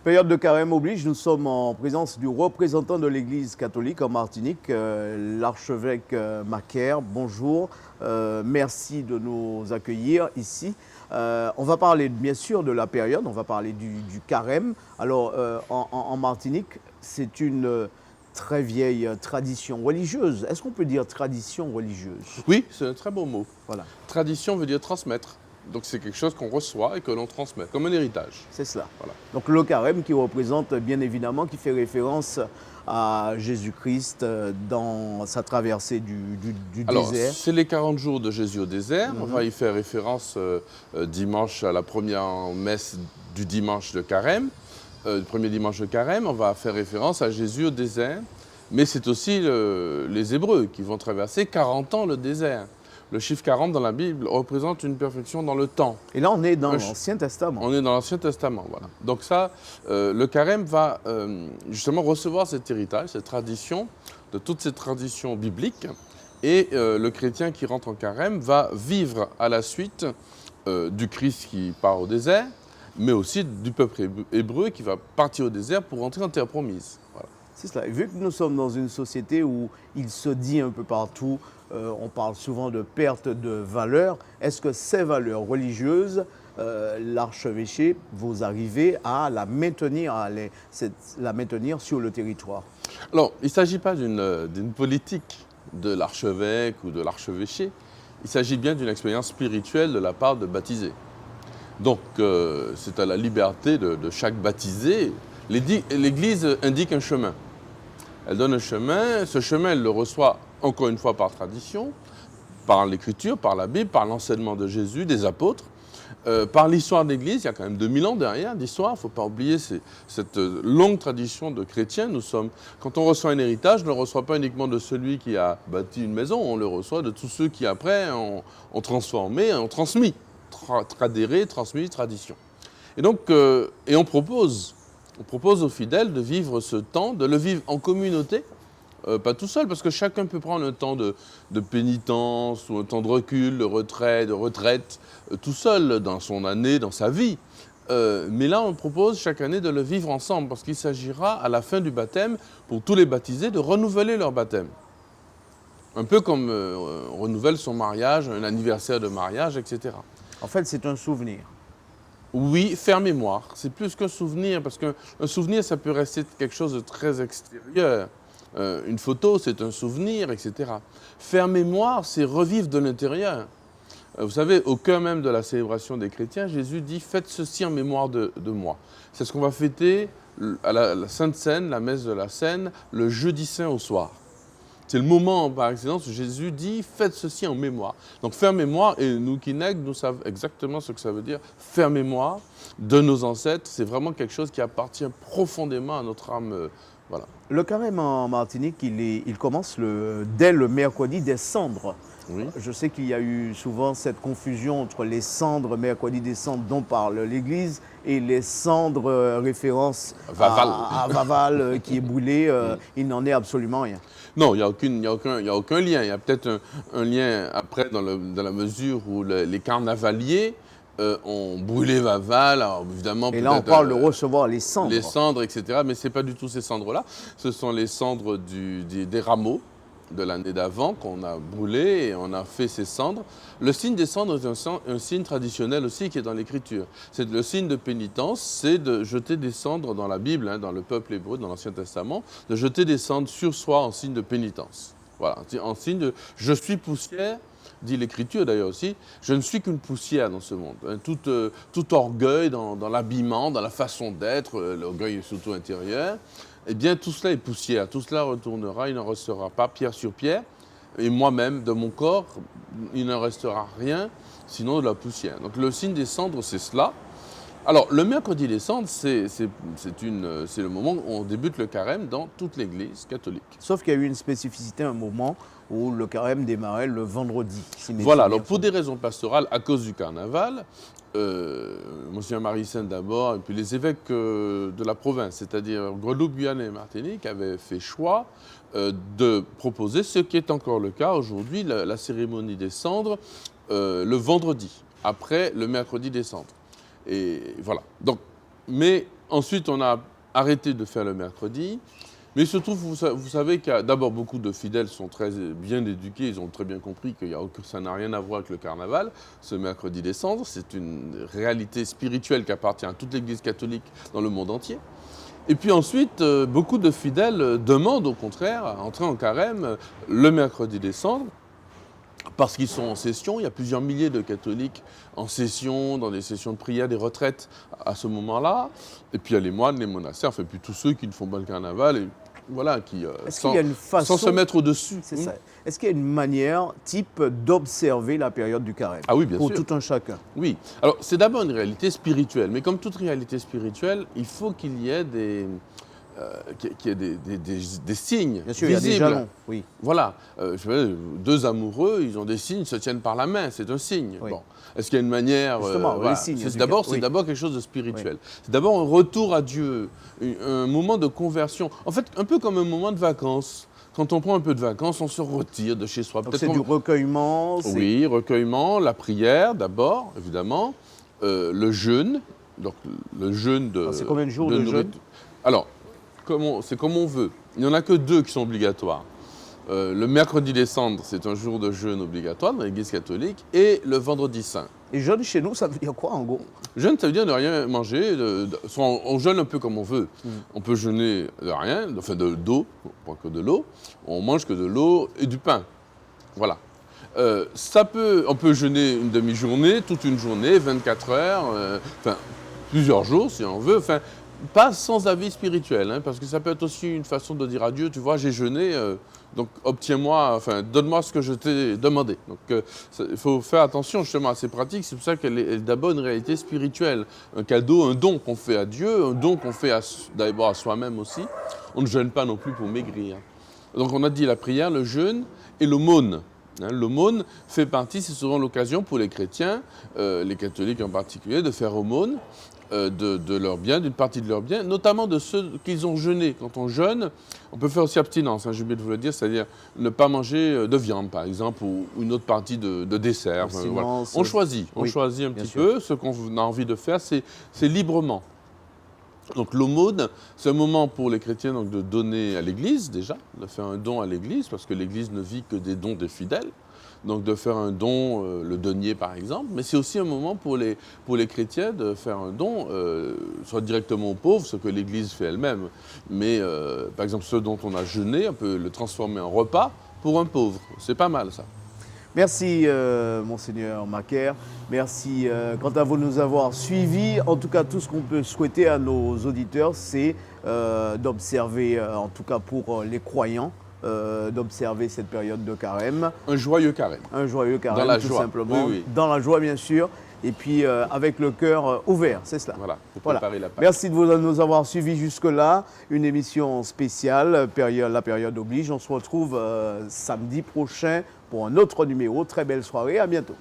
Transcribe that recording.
Période de carême oblige, nous sommes en présence du représentant de l'Église catholique en Martinique, l'archevêque Macaire. Bonjour, merci de nous accueillir ici. On va parler bien sûr de la période, on va parler du carême. Alors en Martinique, c'est une très vieille tradition religieuse. Est-ce qu'on peut dire tradition religieuse? Oui, c'est un très beau mot. Voilà, Tradition veut dire transmettre. Donc c'est quelque chose qu'on reçoit et que l'on transmet, comme un héritage. c'est cela. Voilà. Donc le carême qui représente bien évidemment, qui fait référence à Jésus-Christ dans sa traversée du Alors, désert. c'est les 40 jours de Jésus au désert. On va y faire référence dimanche à la première messe du dimanche de carême, le premier dimanche de carême. On va faire référence à Jésus au désert. Mais c'est aussi les Hébreux qui vont traverser 40 ans le désert. Le chiffre 40 dans la Bible représente une perfection dans le temps. Et là, on est dans l'Ancien Testament. On est dans l'Ancien Testament, voilà. Donc ça, le carême va justement recevoir cet héritage, cette tradition, de toutes ces traditions bibliques. Et le chrétien qui rentre en carême va vivre à la suite du Christ qui part au désert, mais aussi du peuple hébreu qui va partir au désert pour rentrer en terre promise. Voilà. C'est cela. Et vu que nous sommes dans une société où il se dit un peu partout, on parle souvent de perte de valeurs, est-ce que ces valeurs religieuses, l'archevêché, vous arrivez à la maintenir, la maintenir sur le territoire? Alors, il ne s'agit pas d'une politique de l'archevêque ou de l'archevêché, il s'agit bien d'une expérience spirituelle de la part de baptisés. Donc, c'est à la liberté de chaque baptisé. L'Église indique un chemin. Elle donne un chemin. Ce chemin, elle le reçoit encore une fois par tradition, par l'Écriture, par la Bible, par l'enseignement de Jésus, des apôtres, par l'histoire de l'Église. Il y a quand même 2000 ans derrière d'histoire. Il ne faut pas oublier cette longue tradition de chrétiens. Quand on reçoit un héritage, on ne le reçoit pas uniquement de celui qui a bâti une maison, on le reçoit de tous ceux qui, après, ont transformé, ont transmis. Tradéré, transmis, tradition. Et donc, on propose aux fidèles de vivre ce temps, de le vivre en communauté, pas tout seul, parce que chacun peut prendre un temps de pénitence ou un temps de recul, de retrait, de retraite, tout seul dans son année, dans sa vie. Mais là, on propose chaque année de le vivre ensemble, parce qu'il s'agira, à la fin du baptême, pour tous les baptisés, de renouveler leur baptême. Un peu comme on renouvelle son mariage, un anniversaire de mariage, etc. En fait, c'est un souvenir. Oui, faire mémoire. C'est plus qu'un souvenir, parce qu'un souvenir, ça peut rester quelque chose de très extérieur. Une photo, c'est un souvenir, etc. Faire mémoire, c'est revivre de l'intérieur. Vous savez, au cœur même de la célébration des chrétiens, Jésus dit « Faites ceci en mémoire de moi ». C'est ce qu'on va fêter à la Sainte Seine, la messe de la Seine, le jeudi saint au soir. C'est le moment par excellence où Jésus dit « Faites ceci en mémoire ». Donc faire mémoire, et nous qui nègres, nous savons exactement ce que ça veut dire. Faire mémoire de nos ancêtres, c'est vraiment quelque chose qui appartient profondément à notre âme. Voilà. Le carême en Martinique, il commence dès le mercredi des cendres. Oui. Je sais qu'il y a eu souvent cette confusion entre les cendres, mercredi des cendres dont parle l'Église, et les cendres référence à Vaval qui est brûlé. Il n'en est absolument rien. Non, il n'y a aucun lien. Il y a peut-être un lien après dans la mesure où les carnavaliers ont brûlé Vaval. Alors, évidemment, et là, on parle de recevoir les cendres. Les cendres, etc. Mais ce n'est pas du tout ces cendres-là. Ce sont les cendres des rameaux de l'année d'avant qu'on a brûlé et on a fait ces cendres. Le signe des cendres est un signe traditionnel aussi qui est dans l'Écriture. C'est le signe de pénitence, c'est de jeter des cendres dans la Bible, dans le peuple hébreu, dans l'Ancien Testament, de jeter des cendres sur soi en signe de pénitence. Voilà, en signe de « je suis poussière », dit l'Écriture d'ailleurs aussi, je ne suis qu'une poussière dans ce monde. Tout orgueil dans l'habillement, dans la façon d'être, l'orgueil est surtout intérieur, eh bien tout cela est poussière, tout cela retournera, il n'en restera pas pierre sur pierre. Et moi-même, de mon corps, il ne restera rien, sinon de la poussière. Donc le signe des cendres, c'est cela. Alors le mercredi des cendres, c'est le moment où on débute le carême dans toute l'Église catholique. Sauf qu'il y a eu une spécificité, un moment où le carême démarrait le vendredi. Voilà, alors pour des raisons pastorales, à cause du carnaval, Monseigneur Marissène d'abord, et puis les évêques de la province, c'est-à-dire Guadeloupe, Guyane et Martinique, avaient fait choix de proposer, ce qui est encore le cas aujourd'hui, la cérémonie des cendres le vendredi, après le mercredi des cendres. Et voilà. Donc, mais Ensuite, on a arrêté de faire le mercredi. Mais il se trouve, vous savez qu'il y a d'abord beaucoup de fidèles sont très bien éduqués, ils ont très bien compris que ça n'a rien à voir avec le carnaval, ce mercredi des cendres. C'est une réalité spirituelle qui appartient à toute l'Église catholique dans le monde entier. Et puis ensuite, beaucoup de fidèles demandent au contraire à entrer en carême le mercredi des cendres, parce qu'ils sont en session. Il y a plusieurs milliers de catholiques en session, dans des sessions de prière, des retraites à ce moment-là. Et puis il y a les moines, les monastères, enfin, puis tous ceux qui ne font pas le carnaval, et voilà, qui, sans se mettre au-dessus. C'est ça. Est-ce qu'il y a une manière type d'observer la période du carême? Ah oui, bien sûr. Pour tout un chacun. Oui. Alors, c'est d'abord une réalité spirituelle. Mais comme toute réalité spirituelle, il faut qu'il y ait des signes bien sûr, visibles. Il y a des jalons, oui. Voilà. Deux amoureux, ils ont des signes, ils se tiennent par la main, c'est un signe. Oui. Bon. Est-ce qu'il y a une manière... Justement, voilà. les signes. C'est d'abord quelque chose de spirituel. Oui. C'est d'abord un retour à Dieu, un moment de conversion. En fait, un peu comme un moment de vacances. Quand on prend un peu de vacances, on se retire de chez soi. Donc c'est du recueillement. Oui, recueillement, la prière d'abord, évidemment, le jeûne. Donc le jeûne de... C'est combien de jours de jeûne? Alors, c'est comme on veut. Il n'y en a que 2 qui sont obligatoires. Le mercredi des cendres, c'est un jour de jeûne obligatoire dans l'Église catholique, et le vendredi saint. Et jeûne chez nous, ça veut dire quoi en gros? Jeûne, ça veut dire ne rien manger. On jeûne un peu comme on veut. On peut jeûner de rien, enfin d'eau, pas que de l'eau. On mange que de l'eau et du pain. Voilà. On peut jeûner une demi-journée, toute une journée, 24 heures, enfin plusieurs jours si on veut. Enfin, pas sans avis spirituel, hein, parce que ça peut être aussi une façon de dire à Dieu, tu vois, j'ai jeûné, donc donne-moi ce que je t'ai demandé. Donc il faut faire attention justement à ces pratiques, c'est pour ça qu'elle est d'abord une réalité spirituelle, un cadeau, un don qu'on fait à Dieu, un don qu'on fait d'abord à soi-même aussi. On ne jeûne pas non plus pour maigrir. Donc on a dit la prière, le jeûne et l'aumône. L'aumône fait partie, c'est souvent l'occasion pour les chrétiens, les catholiques en particulier, de faire aumône de leurs biens, d'une partie de leurs biens, notamment de ceux qu'ils ont jeûné. Quand on jeûne, on peut faire aussi abstinence, j'ai oublié de vous le dire, c'est-à-dire ne pas manger de viande, par exemple, ou une autre partie de dessert. Voilà. On choisit un petit peu. Ce qu'on a envie de faire, c'est librement. Donc l'aumône, c'est un moment pour les chrétiens donc, de donner à l'Église déjà, de faire un don à l'Église, parce que l'Église ne vit que des dons des fidèles. Donc de faire un don, le denier par exemple, mais c'est aussi un moment pour les chrétiens de faire un don, soit directement aux pauvres, ce que l'Église fait elle-même, mais par exemple ce dont on a jeûné, on peut le transformer en repas pour un pauvre. C'est pas mal ça. Merci Monseigneur Macaire, merci quant à vous de nous avoir suivis. En tout cas, tout ce qu'on peut souhaiter à nos auditeurs, c'est d'observer, en tout cas pour les croyants, d'observer cette période de carême. Un joyeux carême. Un joyeux carême, dans la tout joie. simplement. Oui. Dans la joie, bien sûr. Et puis avec le cœur ouvert, c'est cela. Voilà, pour préparer la Pâque. Merci de nous avoir suivis jusque-là. Une émission spéciale, la période oblige. On se retrouve samedi prochain pour un autre numéro. Très belle soirée, à bientôt.